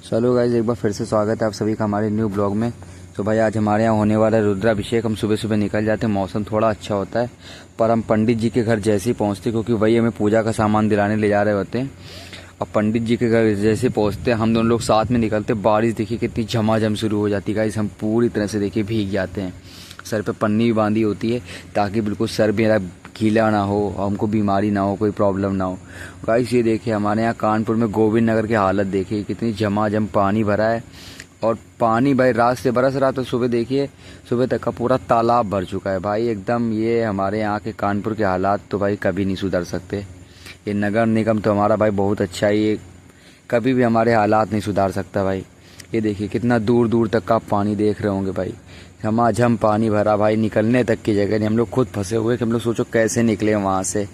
चलो गाइज, एक बार फिर से स्वागत है आप सभी का हमारे न्यू ब्लॉग में। तो भाई आज हमारे यहाँ होने वाला है रुद्राभिषेक। हम सुबह सुबह निकल जाते हैं, मौसम थोड़ा अच्छा होता है, पर हम पंडित जी के घर जैसे ही पहुँचते, क्योंकि वही हमें पूजा का सामान दिलाने ले जा रहे होते हैं। अब पंडित जी के घर जैसे पहुँचते हम दोनों लोग साथ में निकलते, बारिश देखिए कितनी झमाझम शुरू हो जाती है गाइज। हम पूरी तरह से देखिए भीग जाते हैं, सर पे पन्नी भी बांधी होती है ताकि बिल्कुल सर मेरा गीला ना हो, हमको बीमारी ना हो, कोई प्रॉब्लम ना हो। गाइस ये देखिए हमारे यहाँ कानपुर में गोविंद नगर की हालत देखिए, कितनी झमाझम पानी भरा है। और पानी भाई रात से बरस रहा, तो सुबह देखिए सुबह तक का पूरा तालाब भर चुका है भाई एकदम। ये हमारे यहाँ के कानपुर के हालात तो भाई कभी नहीं सुधर सकते। ये नगर निगम तो हमारा भाई बहुत अच्छा है, ये कभी भी हमारे हालात नहीं सुधार सकता भाई। ये देखिए कितना दूर दूर तक का आप पानी देख रहे होंगे भाई, झमाझम पानी भरा भाई, निकलने तक की जगह नहीं। हम लोग खुद फंसे हुए कि हम लोग सोचो कैसे निकले वहाँ से।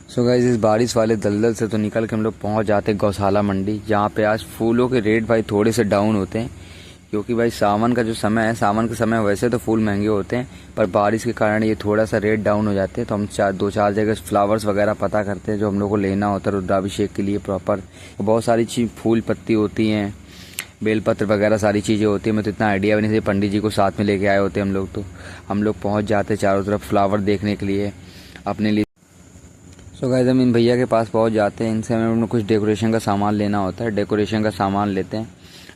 सो गाइस इस बारिश वाले दलदल से तो निकल के हम लोग पहुँच जाते गौशाला मंडी, जहाँ पे आज फूलों के रेट भाई थोड़े से डाउन होते हैं, क्योंकि भाई सावन का जो समय है, सावन के समय वैसे तो फूल महंगे होते हैं, पर बारिश के कारण ये थोड़ा सा रेट डाउन हो जाते हैं। तो हम दो चार जगह फ्लावर्स वगैरह पता करते हैं जो हम लोग को लेना होता है रुद्राभिषेक के लिए प्रॉपर। बहुत सारी चीज़ फूल पत्ती होती हैं, बेलपत्र वगैरह सारी चीज़ें होती है। मैं तो इतना आइडिया भी नहीं थी, पंडित जी को साथ में लेके आए होते हम लोग। तो हम लोग पहुंच जाते चारों तरफ फ्लावर देखने के लिए अपने लिए। सो गाइस हम इन भैया के पास पहुंच जाते हैं, इनसे हमें कुछ डेकोरेशन का सामान लेना होता है, डेकोरेशन का सामान लेते हैं।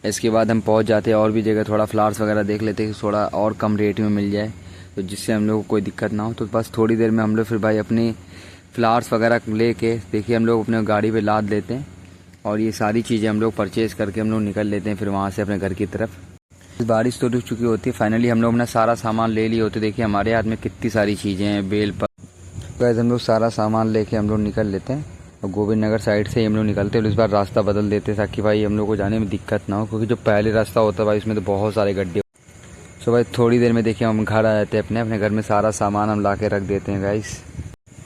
इसके बाद हम पहुंच जाते हैं और भी जगह, थोड़ा फ्लावर्स वगैरह देख लेते हैं, थोड़ा और कम रेट में मिल जाए, तो जिससे हम लोग को कोई दिक्कत ना हो। तो बस थोड़ी देर में हम लोग फिर भाई अपनी फ्लावर्स वगैरह लेके देखिए हम लोग अपने गाड़ी पे लाद लेते हैं, और ये सारी चीज़ें हम लोग परचेज़ करके हम लोग निकल लेते हैं फिर वहाँ से अपने घर की तरफ। बारिश तो रुक चुकी होती है, फाइनली हम लोग अपना सारा सामान ले लिए होते। देखिए हमारे हाथ में कितनी सारी चीज़ें हैं, बेल पर गैस हम लोग सारा सामान लेके हम लोग निकल लेते हैं। और गोविंद नगर साइड से ही हम लोग निकलते हैं, और इस बार रास्ता बदल देते हैं ताकि भाई हम लोग को जाने में दिक्कत ना हो, क्योंकि जो पहले रास्ता होता है भाई उसमें तो बहुत सारे गड्ढे। सो भाई थोड़ी देर में देखिए हम घर आ जाते हैं, अपने घर में सारा सामान हम ला के रख देते हैं गाइस।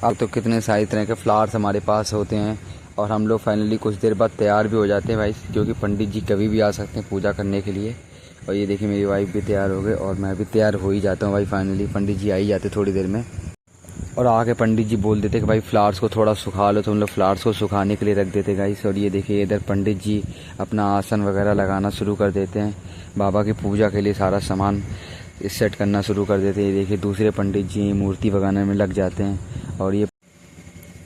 अब तो कितने सारी तरह के फ्लावर्स हमारे पास होते हैं, और हम लोग फाइनली कुछ देर बाद तैयार भी हो जाते हैं भाई, क्योंकि पंडित जी कभी भी आ सकते हैं पूजा करने के लिए। और ये देखिए मेरी वाइफ भी तैयार हो गए, और मैं भी तैयार हो ही जाता हूँ भाई। फाइनली पंडित जी आ ही जाते थोड़ी देर में, और आके पंडित जी बोल देते कि भाई फ्लावर्स को थोड़ा सुखा लो, तो हम लोग फ्लावर्स को सुखाने के लिए रख देते गाइस। और ये देखिए इधर पंडित जी अपना आसन वगैरह लगाना शुरू कर देते हैं, बाबा की पूजा के लिए सारा सामान सेट करना शुरू कर देते हैं। ये देखिए दूसरे पंडित जी मूर्ति बनाने में लग जाते हैं। और ये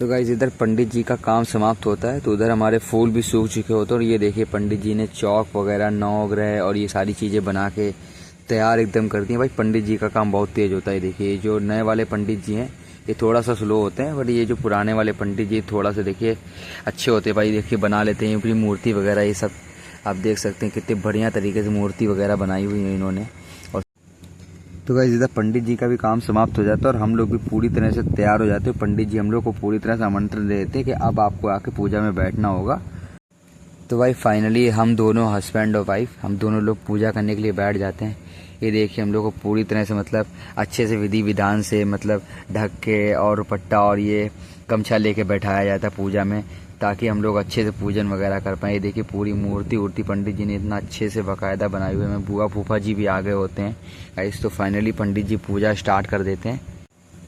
तो गाइस इधर पंडित जी का काम समाप्त होता है, तो उधर हमारे फूल भी सूख चुके होते हैं। और ये देखिए पंडित जी ने चौक वगैरह नौग्रह और ये सारी चीज़ें बना के तैयार एकदम कर दी हैं भाई। पंडित जी का काम बहुत तेज़ होता है। देखिए जो नए वाले पंडित जी हैं ये थोड़ा सा स्लो होते हैं, बट ये जो पुराने वाले पंडित जी थोड़ा सा देखिए अच्छे होते हैं भाई। देखिए बना लेते हैं अपनी मूर्ति वगैरह, ये सब आप देख सकते हैं कितने बढ़िया तरीके से मूर्ति वगैरह बनाई हुई है इन्होंने। तो गाइस इधर पंडित जी का भी काम समाप्त हो जाता है, और हम लोग भी पूरी तरह से तैयार हो जाते हैं। पंडित जी हम लोग को पूरी तरह से आमंत्रण देते हैं कि अब आपको आके पूजा में बैठना होगा। तो भाई फाइनली हम दोनों हस्बैंड और वाइफ हम दोनों लोग पूजा करने के लिए बैठ जाते हैं। ये देखिए हम लोग को पूरी तरह से मतलब अच्छे से विधि विधान से मतलब ढक के और दुपट्टा और ये गमछा लेके बैठाया जाता है पूजा में, ताकि हम लोग अच्छे से पूजन वगैरह कर पाएँ। ये देखिए पूरी मूर्ति उर्ति पंडित जी ने इतना अच्छे से बाकायदा बनाई हुई है। बुआ फूफा जी भी आ गए होते हैं गाइस। तो फाइनली पंडित जी पूजा स्टार्ट कर देते हैं।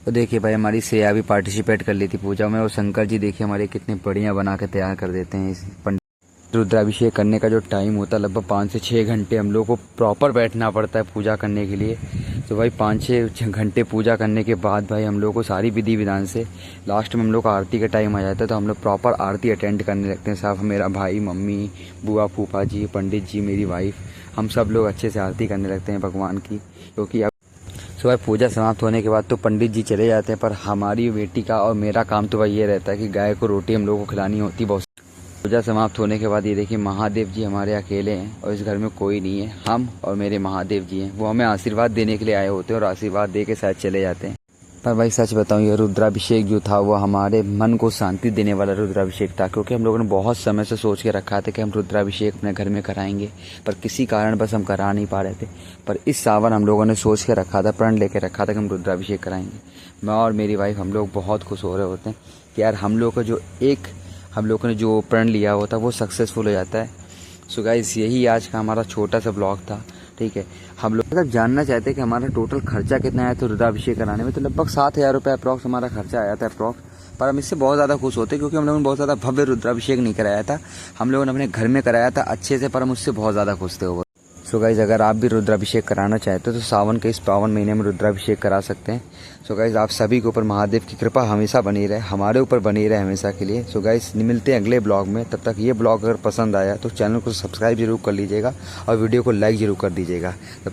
तो देखिए भाई हमारी श्रेया भी पार्टिसिपेट कर ली थी पूजा में, और शंकर जी देखिए हमारे कितने बढ़िया बना के तैयार कर देते हैं। इस रुद्राभिषेक करने का जो टाइम होता है लगभग 5 से 6 घंटे हम लोग को प्रॉपर बैठना पड़ता है पूजा करने के लिए। तो भाई 5-6 घंटे पूजा करने के बाद भाई हम लोग को सारी विधि विधान से लास्ट में हम लोग का आरती का टाइम आ जाता है। तो हम लोग प्रॉपर आरती अटेंड करने लगते हैं, साफ मेरा भाई, मम्मी, बुआ, फूफा जी, पंडित जी, मेरी वाइफ, हम सब लोग अच्छे से आरती करने लगते हैं भगवान की। क्योंकि अब सुबह पूजा समाप्त होने के बाद तो पंडित जी चले जाते हैं, पर हमारी बेटी का और मेरा काम तो भाई ये रहता है कि गाय को रोटी हम लोग को खिलानी होती है। बहुत पूजा समाप्त होने के बाद ये देखिए महादेव जी हमारे अकेले हैं, और इस घर में कोई नहीं है, हम और मेरे महादेव जी हैं। वो हमें आशीर्वाद देने के लिए आए होते हैं, और आशीर्वाद दे के शायद चले जाते हैं। पर भाई सच बताऊं ये रुद्राभिषेक जो था वो हमारे मन को शांति देने वाला रुद्राभिषेक था, क्योंकि हम लोगों ने बहुत समय से सोच के रखा था कि हम रुद्राभिषेक अपने घर में कराएंगे, पर किसी कारण बस हम करा नहीं पा रहे थे। पर इस सावन हम लोगों ने सोच के रखा था, प्रण लेके रखा था कि हम रुद्राभिषेक कराएंगे। मैं और मेरी वाइफ हम लोग बहुत खुश हो रहे होते हैं कि यार हम लोग का हम लोगों ने जो प्रण लिया होता वो सक्सेसफुल हो जाता है। सो गाइस यही आज का हमारा छोटा सा ब्लॉग था, ठीक है। हम लोग अगर जानना चाहते हैं कि हमारा टोटल खर्चा कितना आया तो रुद्राभिषेक कराने में, तो लगभग 7,000 रुपये अप्रॉक्स हमारा खर्चा आया था अप्रॉक्स। पर हम इससे बहुत ज़्यादा खुश होते क्योंकि हम लोगों ने बहुत ज़्यादा भव्य रुद्राभिषेक नहीं कराया था, हम लोगों ने अपने घर में कराया था अच्छे से, पर हम उससे बहुत ज़्यादा खुश थे वो। सो गाइज़ अगर आप भी रुद्राभिषेक कराना चाहते हो तो सावन के इस पावन महीने में रुद्राभिषेक करा सकते हैं। सो गाइज़ आप सभी के ऊपर महादेव की कृपा हमेशा बनी रहे, हमारे ऊपर बनी रहे हमेशा के लिए। सो गाइज़ मिलते हैं अगले ब्लॉग में, तब तक ये ब्लॉग अगर पसंद आया तो चैनल को सब्सक्राइब जरूर कर लीजिएगा और वीडियो को लाइक जरूर कर दीजिएगा। तब